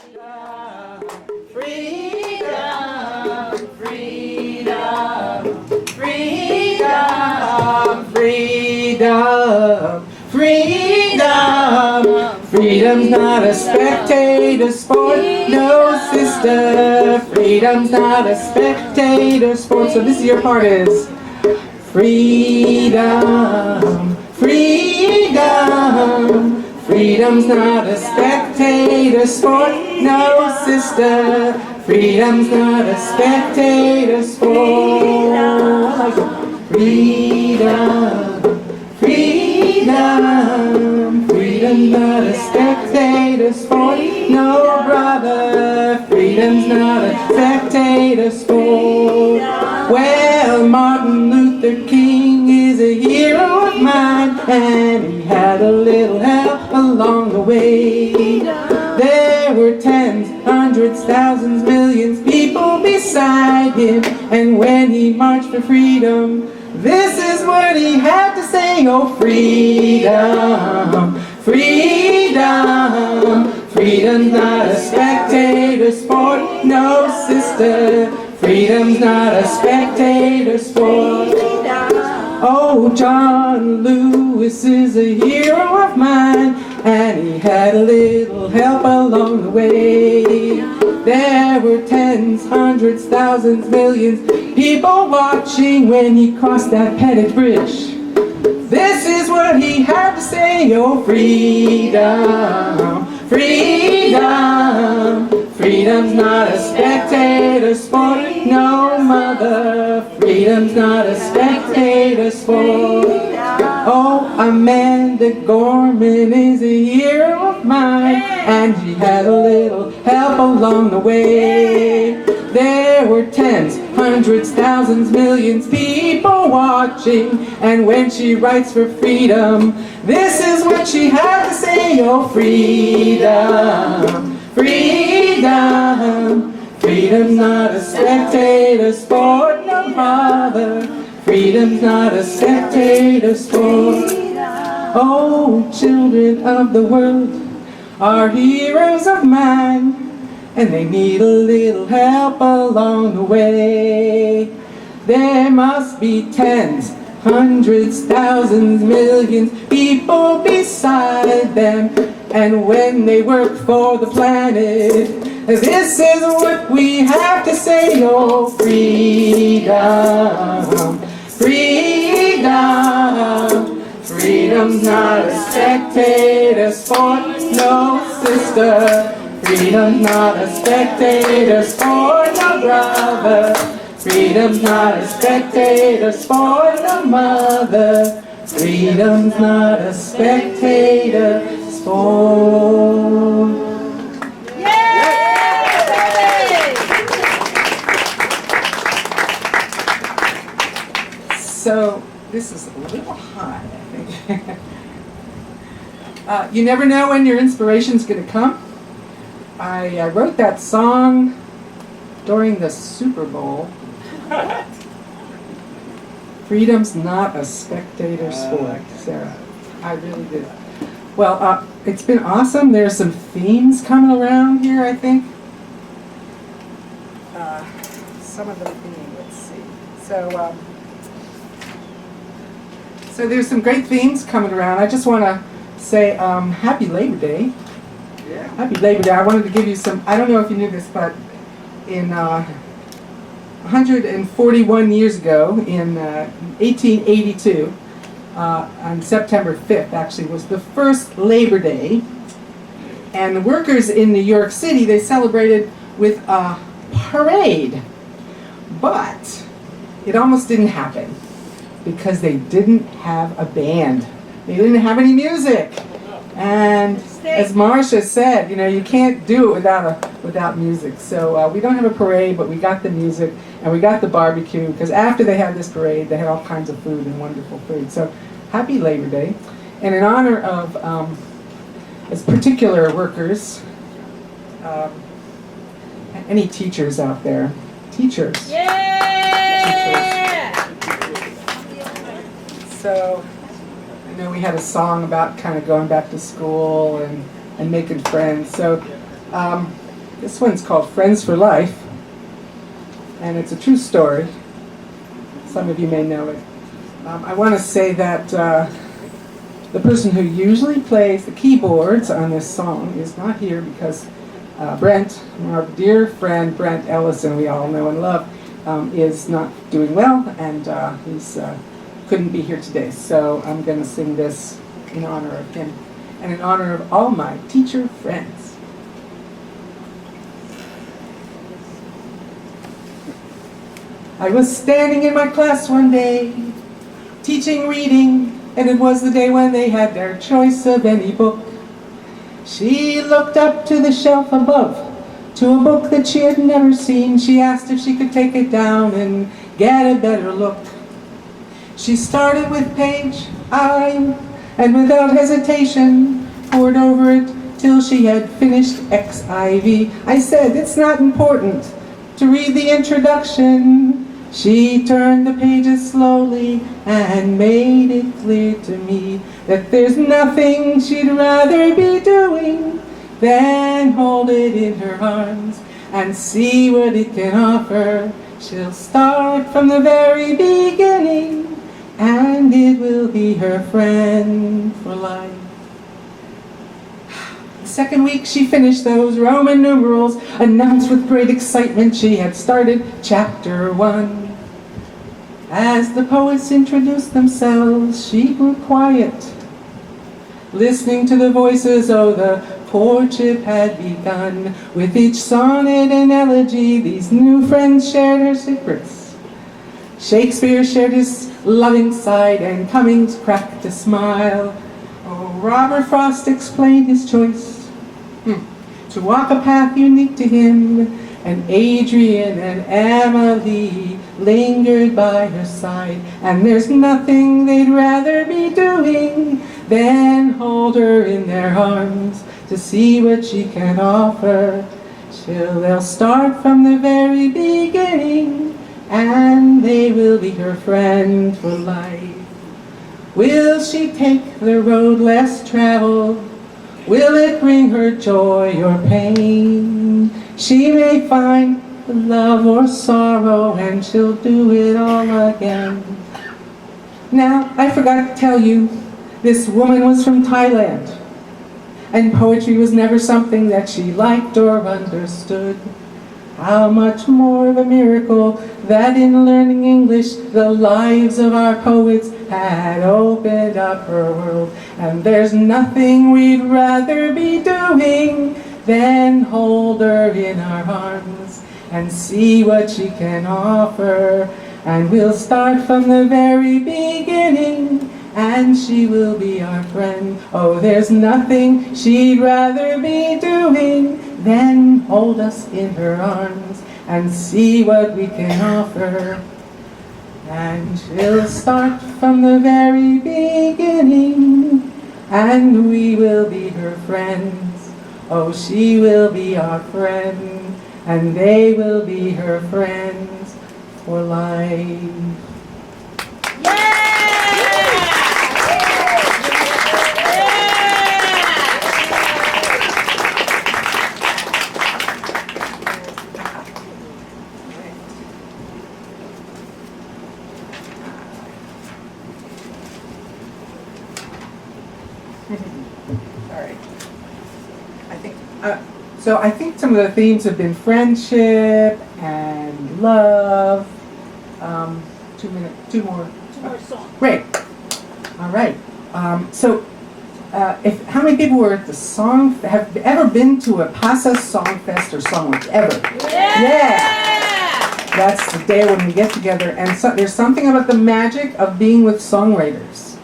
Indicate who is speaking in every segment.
Speaker 1: Freedom, freedom, freedom, freedom, freedom. Freedom's not a spectator sport, no sister. Freedom's not a spectator sport. So this is your part is freedom, freedom. Freedom's not a spectator sport, no sister. Freedom's not a spectator sport. Freedom, freedom. Freedom's not a spectator sport, no brother. Freedom's not a spectator sport. Well, Martin Luther King is a hero of mine, and he had a little help along the way. There were tens, hundreds, thousands, millions people beside him, and when he marched for freedom, this is what he had to say. Oh, freedom, freedom. Freedom's not a spectator sport, no sister. Freedom's not a spectator sport. Oh, John Lewis is a hero of mine, and he had a little help along the way. There were tens, hundreds, thousands, millions people watching when he crossed that Pettit Bridge. This is what he had to say. Oh, freedom, freedom. Freedom's not a spectator sport, no mother. Freedom's not a spectator sport. Oh, Amanda Gorman is a hero of mine, and she had a little help along the way. There were tens, hundreds, thousands, millions people watching, and when she writes for freedom, this is what she had to say. Oh, freedom, freedom. Freedom's not a spectator sport, no bother. Freedom's not a spectator sport. Oh, children of the world are heroes of mine, and they need a little help along the way. There must be tens, hundreds, thousands, millions people beside them, and when they work for the planet, this is what we have to say. Oh, freedom, freedom. Freedom's not a spectator sport, no sister. Freedom's not a spectator sport, no brother. Freedom's not a spectator sport, no mother. Freedom's not a spectator sport. So this is a little high, I think. You never know when your inspiration's going to come. I wrote that song during the Super Bowl. Freedom's not a spectator sport, Sarah. I really did. Well, it's been awesome. There's some themes coming around here, I think. Some of the themes, let's see. So there's some great themes coming around. I just want to say Happy Labor Day. Yeah. Happy Labor Day. I wanted to give you some, I don't know if you knew this, but in 141 years ago, in 1882, on September 5th, actually, was the first Labor Day. And the workers in New York City, they celebrated with a parade. But it almost didn't happen because they didn't have a band. They didn't have any music. And as Marcia said, you know, you can't do it without music. So we don't have a parade, but we got the music and we got the barbecue, because after they had this parade, they had all kinds of food and wonderful food. So happy Labor Day. And in honor of as particular workers, any teachers out there, teachers.
Speaker 2: Yeah!
Speaker 1: Teachers. So I know we had a song about kind of going back to school and making friends. So This one's called Friends for Life, and it's a true story. Some of you may know it. I want to say that the person who usually plays the keyboards on this song is not here because Brent, our dear friend Brent Ellison, we all know and love, is not doing well, and he's couldn't be here today. So I'm going to sing this in honor of him and in honor of all my teacher friends. I was standing in my class one day, teaching reading, and it was the day when they had their choice of any book. She looked up to the shelf above, to a book that she had never seen. She asked if she could take it down and get a better look. She started with page I, and without hesitation, pored over it till she had finished XIV. I said, "It's not important to read the introduction." She turned the pages slowly and made it clear to me that there's nothing she'd rather be doing than hold it in her arms and see what it can offer. She'll start from the very beginning, and it will be her friend for life. The second week she finished those Roman numerals, announced with great excitement she had started chapter 1. As the poets introduced themselves, she grew quiet, listening to the voices. Oh, the courtship had begun. With each sonnet and elegy, these new friends shared her secrets. Shakespeare shared his loving side, and Cummings cracked a smile. Oh, Robert Frost explained his choice to walk a path unique to him, and Adrian and Emily lingered by her side, and there's nothing they'd rather be doing than hold her in their arms to see what she can offer. They'll start from the very beginning, and they will be her friend for life. Will she take the road less traveled? Will it bring her joy or pain? She may find love or sorrow, and she'll do it all again. Now, I forgot to tell you, this woman was from Thailand, and poetry was never something that she liked or understood. How much more of a miracle that in learning English, the lives of our poets had opened up her world. And there's nothing we'd rather be doing than hold her in our arms and see what she can offer. And we'll start from the very beginning, and she will be our friend. Oh, there's nothing she'd rather be doing than hold us in her arms and see what we can offer. And she'll start from the very beginning, and we will be her friends. Oh, she will be our friend, and they will be her friends for life. Sorry. I think some of the themes have been friendship and love. 2 minutes, two more songs. Great. All right. How many people were at the have ever been to a PASA Song Fest or Songwatch ever? Yeah. That's the day when we get together, and so there's something about the magic of being with songwriters,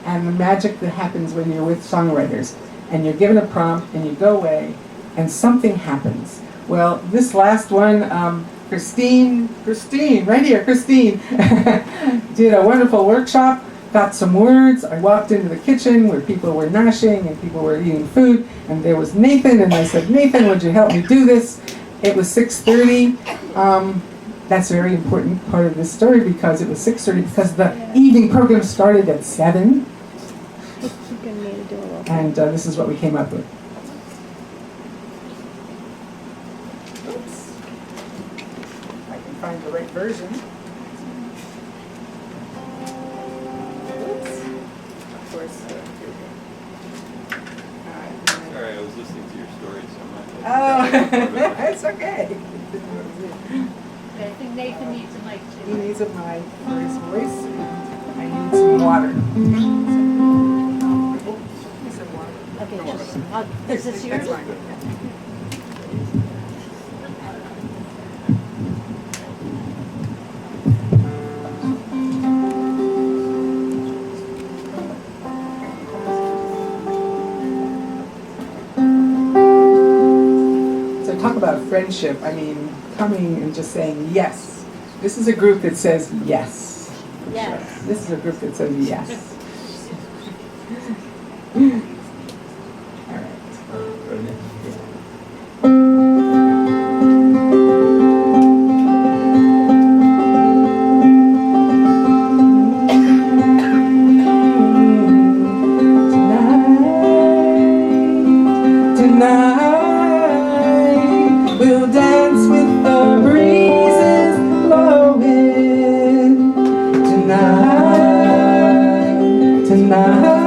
Speaker 1: and the magic that happens when you're with songwriters, and you're given a prompt, and you go away, and something happens. Well, this last one, Christine, right here, Christine, did a wonderful workshop, got some words. I walked into the kitchen where people were gnashing and people were eating food, and there was Nathan, and I said, "Nathan, would you help me do this?" It was 6:30. That's a very important part of this story because it was 6:30 because the evening program started at 7. And this is what we came up with. version. Oops. Of course.
Speaker 2: Sorry, I was listening to your story so much.
Speaker 1: Oh, it's okay.
Speaker 3: I think Nathan needs a mic
Speaker 1: He
Speaker 3: too.
Speaker 1: needs a mic for his voice. I need some water. Some water.
Speaker 3: Okay, is this yours?
Speaker 1: That's fine. So talk about friendship. I mean, coming and just saying yes. This is a group that says yes.
Speaker 3: Yes.
Speaker 1: This is a group that says yes. All right. Tonight we'll dance with the breezes blowing. Tonight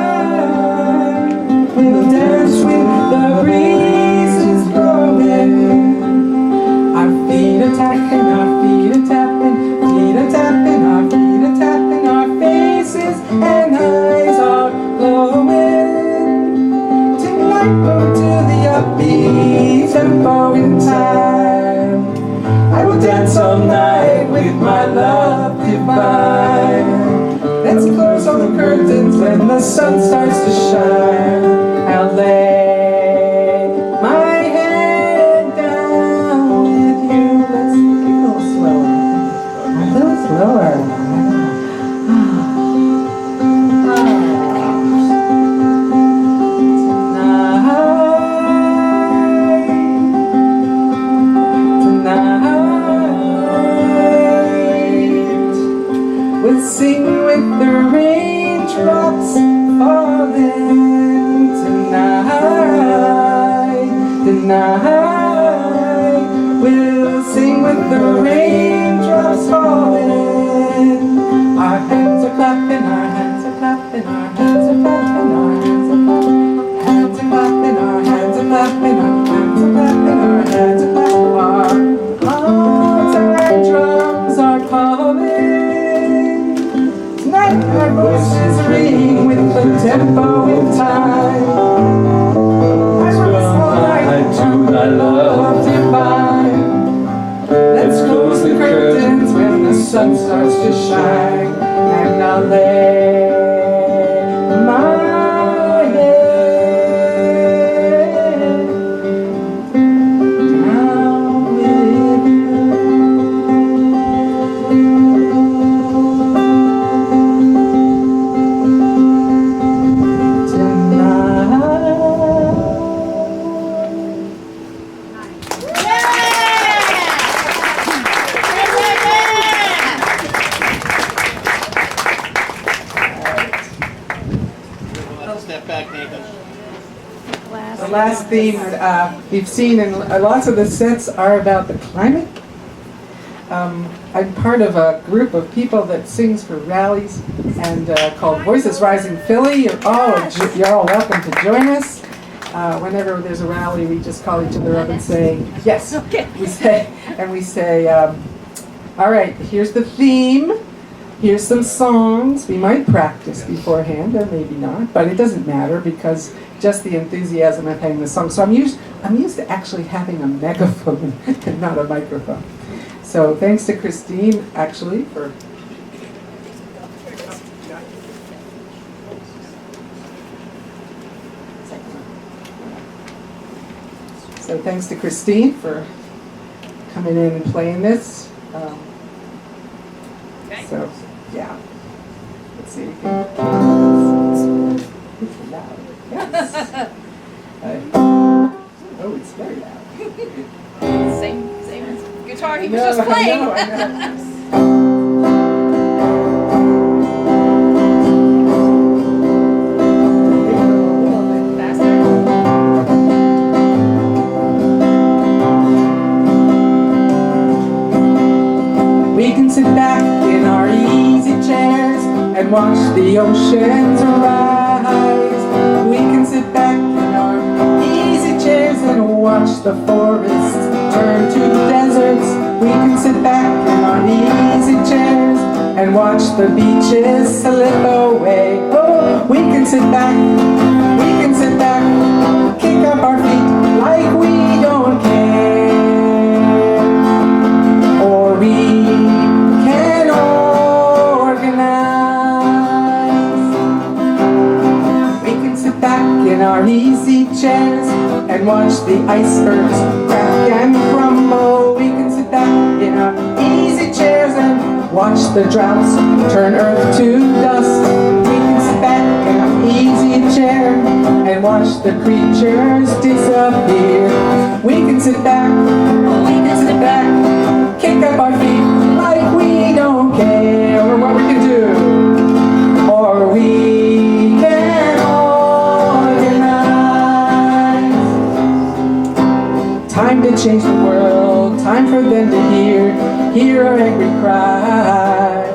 Speaker 1: we'll dance with the breezes blowing. Our feet are tapping, our feet are tapping, feet are tapping, our feet are tapping, our faces and eyes are glowing. Tonight go to the upbeat tempo in time. I will dance all night with my love divine. Let's close all the curtains when the sun starts to shine. I'll lay my head down with you. Let's get a little slower. A little slower. Tonight, we'll sing with the raindrops falling. Tonight, we'll sing with the raindrops falling. Our hands are clapping, our hands are clapping, our hands are clapping, our hands are clapping. Hands are clapping, our hands are clapping, our hands are clapping, our hands are clapping. Our hearts and drums are calling. Tonight our voices ring with the tempo in time. I will fly to thy love divine. Let's close the curtains when the sun starts to shine. And I'll lay my head down with you.
Speaker 2: Step back, Nathan.
Speaker 1: The last theme we've seen, and lots of the sets are about the climate. I'm part of a group of people that sings for rallies and called Voices Rising Philly. You're all welcome to join us. Whenever there's a rally, we just call each other up and say, yes. We say, all right, here's the theme. Here's some songs. We might practice beforehand, or maybe not, but it doesn't matter because just the enthusiasm of having the song. So I'm used to actually having a megaphone and not a microphone. So thanks to Christine, actually, for thanks to Christine for coming in and playing this. So, yeah. Let's see. It's loud. Yes. Oh, it's very loud.
Speaker 4: Same as guitar he was just playing.
Speaker 1: I know. We can oceans rise. We can sit back in our easy chairs and watch the forests turn to deserts. We can sit back in our easy chairs and watch the beaches slip away. Oh, we can sit back, kick up our feet like we don't care. Or we can organize. We can sit back in our easy chairs and watch the icebergs crack and crumble. We can sit back in our easy chairs and watch the droughts turn earth to dust. We can sit back in our easy chair and watch the creatures disappear. We can sit back, kick up our feet like we don't care. Or what we can do, or we can organize. Time to change the world, time for them to hear our angry cries.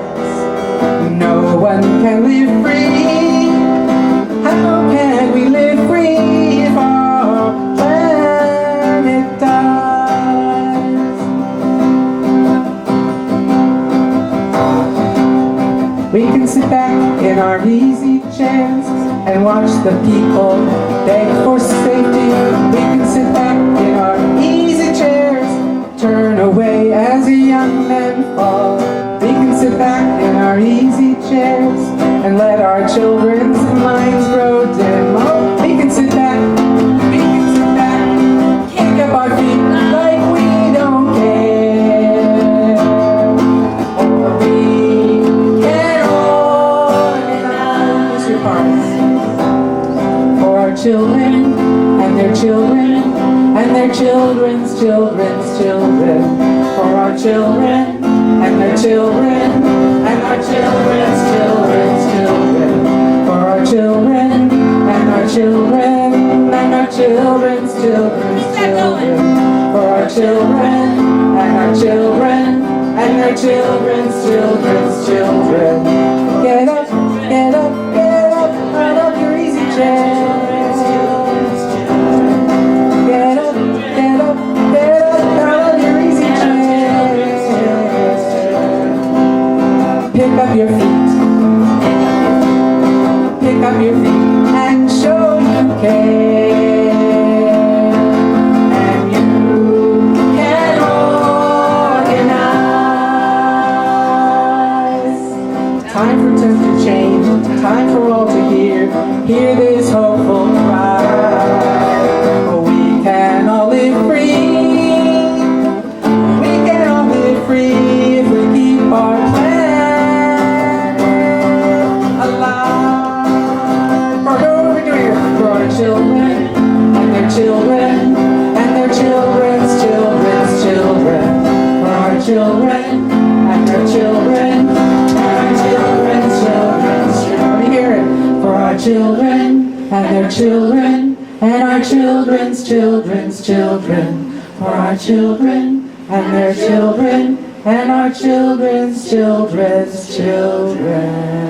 Speaker 1: No one can live free. How can we live free if our planet dies? We can sit back in our easy chairs and watch the people beg for safety. We can sit back in our easy chairs, turn away as young men fall. We can sit back in our easy chairs and let our children's minds grow dim. Oh, we can sit back, kick up our feet like we don't care. Or we can organize your parts for our children and their children and their children's children's children. For our children and their children and our children's children's children. For our children and our children and our children's children's children. For our children and our children and their children's children's children. Get up, get up, get up out of your easy chair. Get up, get up, get up out of your easy chair. Pick up your feet. Pick up your feet and show you care. And you can organize. Time for them to change. Time for all to hear this hopeful cry. We can all live free. We can all live free if we keep our planet alive. For who are we doing it? For our children and their children and their children's children's children. For our children and their children and our children's children's children. Let me hear it. For our children and their children and our children's children's children. For our children and their children and our children's children's children.